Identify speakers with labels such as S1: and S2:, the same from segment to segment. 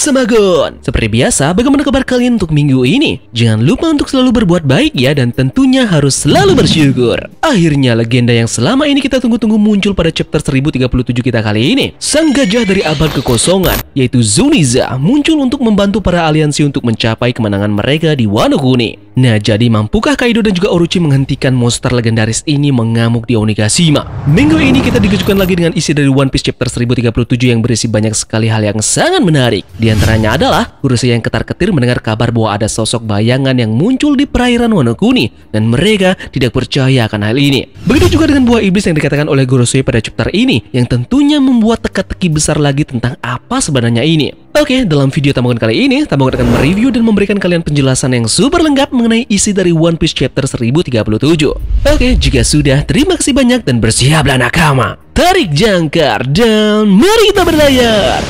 S1: Semagon. Seperti biasa, bagaimana kabar kalian untuk minggu ini? Jangan lupa untuk selalu berbuat baik ya, dan tentunya harus selalu bersyukur. Akhirnya legenda yang selama ini kita tunggu-tunggu muncul pada chapter 1037 kita kali ini. Sang gajah dari abad kekosongan, yaitu Zuniza, muncul untuk membantu para aliansi untuk mencapai kemenangan mereka di Wano Kuni. Nah, jadi mampukah Kaido dan juga Orochi menghentikan monster legendaris ini mengamuk di Onigashima? Minggu ini kita dikejutkan lagi dengan isi dari One Piece chapter 1037 yang berisi banyak sekali hal yang sangat menarik. Di antaranya adalah Kuroshige yang ketar-ketir mendengar kabar bahwa ada sosok bayangan yang muncul di perairan Wano Kuni, dan mereka tidak percaya akan hal ini. Begitu juga dengan buah iblis yang dikatakan oleh Kuroshige pada chapter ini, yang tentunya membuat teka-teki besar lagi tentang apa sebenarnya ini. Oke, dalam video Tambagan kali ini, Tambagan akan mereview dan memberikan kalian penjelasan yang super lengkap mengenai isi dari One Piece chapter 1037. Oke, jika sudah, terima kasih banyak dan bersiaplah nakama. Tarik jangkar dan mari kita berlayar.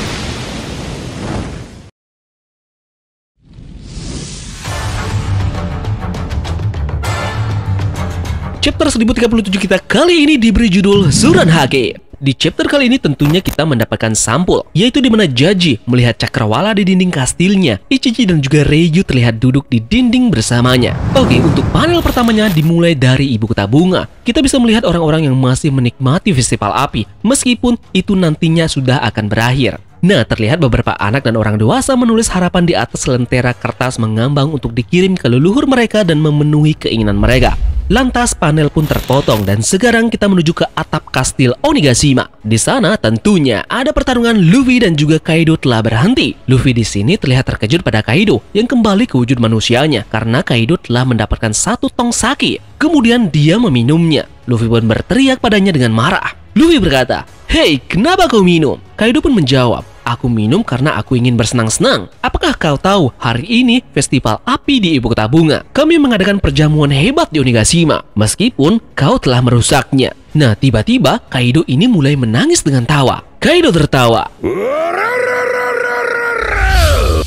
S1: Chapter 1037 kita kali ini diberi judul Suran Hake. Di chapter kali ini tentunya kita mendapatkan sampul, yaitu di mana Jaji melihat cakrawala di dinding kastilnya. Ichichi dan juga Reiju terlihat duduk di dinding bersamanya. Oke, untuk panel pertamanya dimulai dari Ibu Kota Bunga. Kita bisa melihat orang-orang yang masih menikmati festival api, meskipun itu nantinya sudah akan berakhir. Nah, terlihat beberapa anak dan orang dewasa menulis harapan di atas lentera kertas mengambang untuk dikirim ke leluhur mereka dan memenuhi keinginan mereka. Lantas panel pun terpotong dan sekarang kita menuju ke atap kastil Onigashima. Di sana tentunya ada pertarungan Luffy dan juga Kaido telah berhenti. Luffy di sini terlihat terkejut pada Kaido yang kembali ke wujud manusianya karena Kaido telah mendapatkan satu tong sake. Kemudian dia meminumnya. Luffy pun berteriak padanya dengan marah. Luffy berkata, "Hei, kenapa kau minum?" Kaido pun menjawab, "Aku minum karena aku ingin bersenang-senang. Apakah kau tahu hari ini festival api di Ibu Kota Bunga? Kami mengadakan perjamuan hebat di Onigashima, meskipun kau telah merusaknya." Nah, tiba-tiba Kaido ini mulai menangis dengan tawa. Kaido tertawa.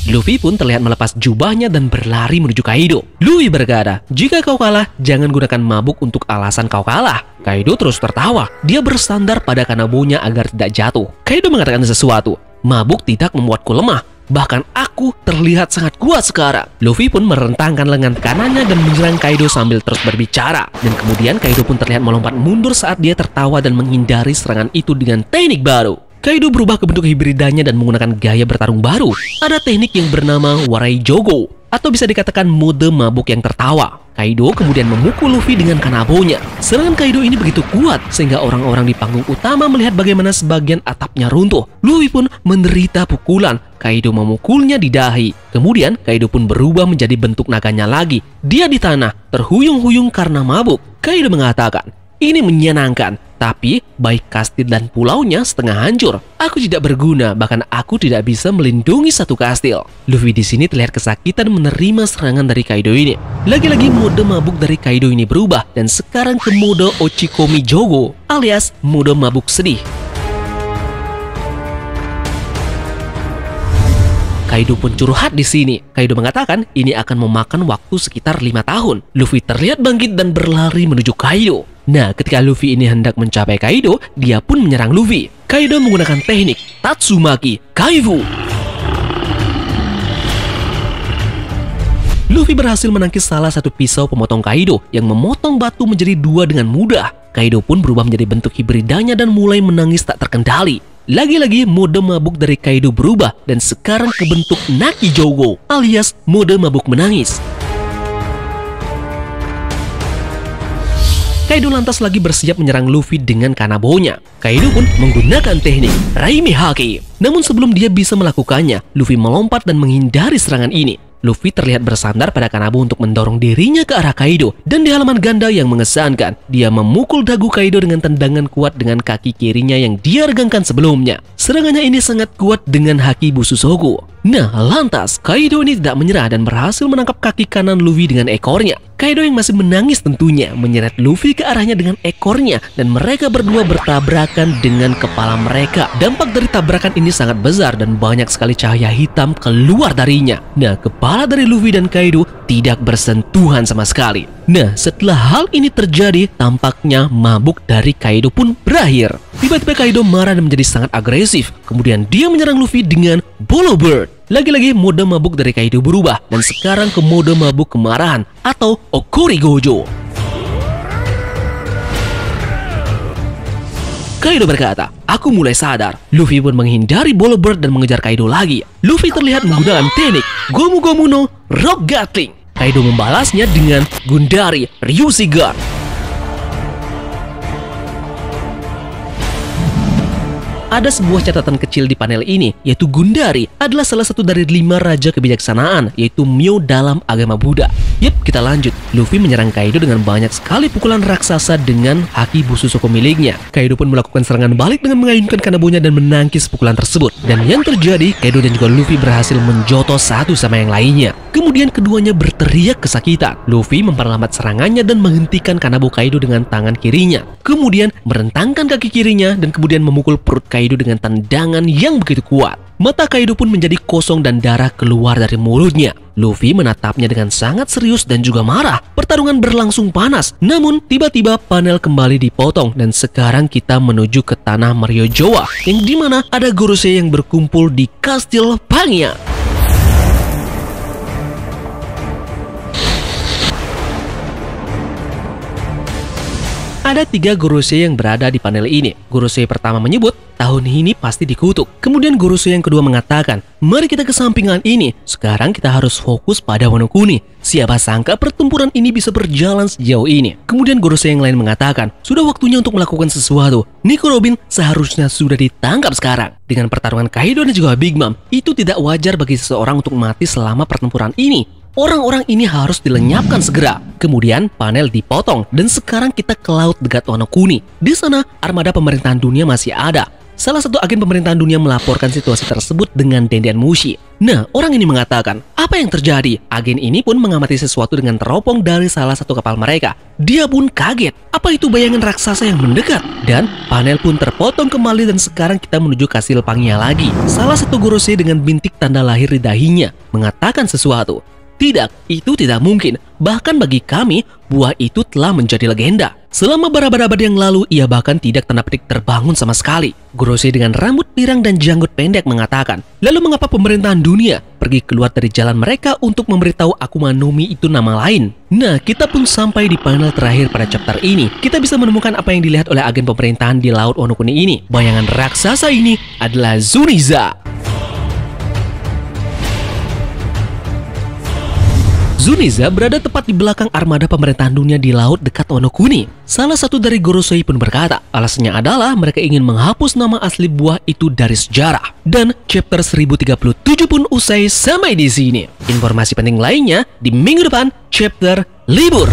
S1: Luffy pun terlihat melepas jubahnya dan berlari menuju Kaido. Luffy berkata, "Jika kau kalah, jangan gunakan mabuk untuk alasan kau kalah." Kaido terus tertawa. Dia bersandar pada kanabonya agar tidak jatuh. Kaido mengatakan sesuatu. "Mabuk tidak membuatku lemah. Bahkan aku terlihat sangat kuat sekarang." Luffy pun merentangkan lengan kanannya dan menyerang Kaido sambil terus berbicara. Dan kemudian Kaido pun terlihat melompat mundur saat dia tertawa dan menghindari serangan itu dengan teknik baru. Kaido berubah ke bentuk hibridanya dan menggunakan gaya bertarung baru. Ada teknik yang bernama Warai Jogo, atau bisa dikatakan mode mabuk yang tertawa. Kaido kemudian memukul Luffy dengan kanabonya. Serangan Kaido ini begitu kuat sehingga orang-orang di panggung utama melihat bagaimana sebagian atapnya runtuh. Luffy pun menderita pukulan. Kaido memukulnya di dahi. Kemudian Kaido pun berubah menjadi bentuk naganya lagi. Dia di tanah, terhuyung-huyung karena mabuk. Kaido mengatakan, "Ini menyenangkan, tapi baik kastil dan pulaunya setengah hancur. Aku tidak berguna, bahkan aku tidak bisa melindungi satu kastil." Luffy di sini terlihat kesakitan menerima serangan dari Kaido ini. Lagi-lagi mode mabuk dari Kaido ini berubah dan sekarang ke mode Ochikomi Jogo, alias mode mabuk sedih. Kaido pun curhat di sini. Kaido mengatakan ini akan memakan waktu sekitar 5 tahun. Luffy terlihat bangkit dan berlari menuju Kaido. Nah, ketika Luffy ini hendak mencapai Kaido, dia pun menyerang Luffy. Kaido menggunakan teknik Tatsumaki Kaifu. Luffy berhasil menangkis salah satu pisau pemotong Kaido yang memotong batu menjadi dua dengan mudah. Kaido pun berubah menjadi bentuk hibridanya dan mulai menangis tak terkendali. Lagi-lagi mode mabuk dari Kaido berubah dan sekarang ke bentuk Naki Jogo, alias mode mabuk menangis. Kaido lantas lagi bersiap menyerang Luffy dengan kanabonya. Kaido pun menggunakan teknik Raimi Haki. Namun sebelum dia bisa melakukannya, Luffy melompat dan menghindari serangan ini. Luffy terlihat bersandar pada kanabo untuk mendorong dirinya ke arah Kaido. Dan di halaman ganda yang mengesankan, dia memukul dagu Kaido dengan tendangan kuat dengan kaki kirinya yang dia regangkan sebelumnya. Serangannya ini sangat kuat dengan Haki Bususoku. Nah, lantas Kaido ini tidak menyerah dan berhasil menangkap kaki kanan Luffy dengan ekornya. Kaido yang masih menangis tentunya menyeret Luffy ke arahnya dengan ekornya dan mereka berdua bertabrakan dengan kepala mereka. Dampak dari tabrakan ini sangat besar dan banyak sekali cahaya hitam keluar darinya. Nah, kepala dari Luffy dan Kaido tidak bersentuhan sama sekali. Nah, setelah hal ini terjadi, tampaknya mabuk dari Kaido pun berakhir. Tiba-tiba Kaido marah dan menjadi sangat agresif. Kemudian dia menyerang Luffy dengan Bolo Bird. Lagi-lagi mode mabuk dari Kaido berubah dan sekarang ke mode mabuk kemarahan atau Okuri Gojo. Kaido berkata, "Aku mulai sadar." Luffy pun menghindari Bolo Bird dan mengejar Kaido lagi. Luffy terlihat menggunakan teknik Gomu Gomu no Rock Gatling. Kaido membalasnya dengan Gundari Ryushi Guard. Ada sebuah catatan kecil di panel ini, yaitu Gundari adalah salah satu dari 5 raja kebijaksanaan, yaitu Myo dalam agama Buddha. Yep, kita lanjut. Luffy menyerang Kaido dengan banyak sekali pukulan raksasa dengan haki Busosoko miliknya. Kaido pun melakukan serangan balik dengan mengayunkan kanabonya dan menangkis pukulan tersebut. Dan yang terjadi, Kaido dan juga Luffy berhasil menjotos satu sama yang lainnya. Kemudian keduanya berteriak kesakitan. Luffy memperlambat serangannya dan menghentikan kanabo Kaido dengan tangan kirinya. Kemudian merentangkan kaki kirinya dan kemudian memukul perut Kaido dengan tendangan yang begitu kuat. Mata Kaido pun menjadi kosong dan darah keluar dari mulutnya. Luffy menatapnya dengan sangat serius dan juga marah. Pertarungan berlangsung panas. Namun tiba-tiba panel kembali dipotong dan sekarang kita menuju ke tanah Mariojoa, yang dimana ada Gorosei yang berkumpul di Kastil Pangia. Ada 3 Gorosei yang berada di panel ini. Gorosei pertama menyebut, tahun ini pasti dikutuk. Kemudian Gorosei yang kedua mengatakan, mari kita ke sampingan ini. Sekarang kita harus fokus pada Wano Kuni. Siapa sangka pertempuran ini bisa berjalan sejauh ini. Kemudian Gorosei yang lain mengatakan, sudah waktunya untuk melakukan sesuatu. Nico Robin seharusnya sudah ditangkap sekarang. Dengan pertarungan Kaido dan juga Big Mom, itu tidak wajar bagi seseorang untuk mati selama pertempuran ini. Orang-orang ini harus dilenyapkan segera. Kemudian panel dipotong dan sekarang kita ke laut dekat Wano Kuni. Di sana armada pemerintahan dunia masih ada. Salah satu agen pemerintahan dunia melaporkan situasi tersebut dengan Dendian Mushi. Nah, orang ini mengatakan, apa yang terjadi? Agen ini pun mengamati sesuatu dengan teropong dari salah satu kapal mereka. Dia pun kaget. Apa itu bayangan raksasa yang mendekat? Dan panel pun terpotong kembali dan sekarang kita menuju Kastil Pangia lagi. Salah satu Gorosei dengan bintik tanda lahir di dahinya mengatakan sesuatu. Tidak, itu tidak mungkin. Bahkan bagi kami, buah itu telah menjadi legenda. Selama berabad-abad yang lalu, ia bahkan tidak tanda petik terbangun sama sekali. Gorosei dengan rambut pirang dan janggut pendek mengatakan, lalu mengapa pemerintahan dunia pergi keluar dari jalan mereka untuk memberitahu Akuma no Mi itu nama lain? Nah, kita pun sampai di panel terakhir pada chapter ini. Kita bisa menemukan apa yang dilihat oleh agen pemerintahan di Laut Wano Kuni ini. Bayangan raksasa ini adalah Zuniza. Zuniza berada tepat di belakang armada pemerintahan dunia di laut dekat Wano Kuni. Salah satu dari Gorosei pun berkata, alasannya adalah mereka ingin menghapus nama asli buah itu dari sejarah. Dan chapter 1037 pun usai sampai di sini. Informasi penting lainnya di minggu depan, chapter libur.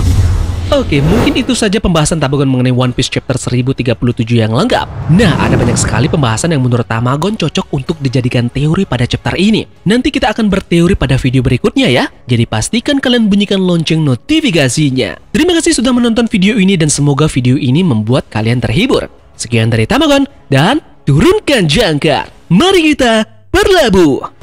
S1: Oke, mungkin itu saja pembahasan Tamagon mengenai One Piece chapter 1037 yang lengkap. Nah, ada banyak sekali pembahasan yang menurut Tamagon cocok untuk dijadikan teori pada chapter ini. Nanti kita akan berteori pada video berikutnya ya. Jadi pastikan kalian bunyikan lonceng notifikasinya. Terima kasih sudah menonton video ini dan semoga video ini membuat kalian terhibur. Sekian dari Tamagon dan turunkan jangkar. Mari kita berlabuh.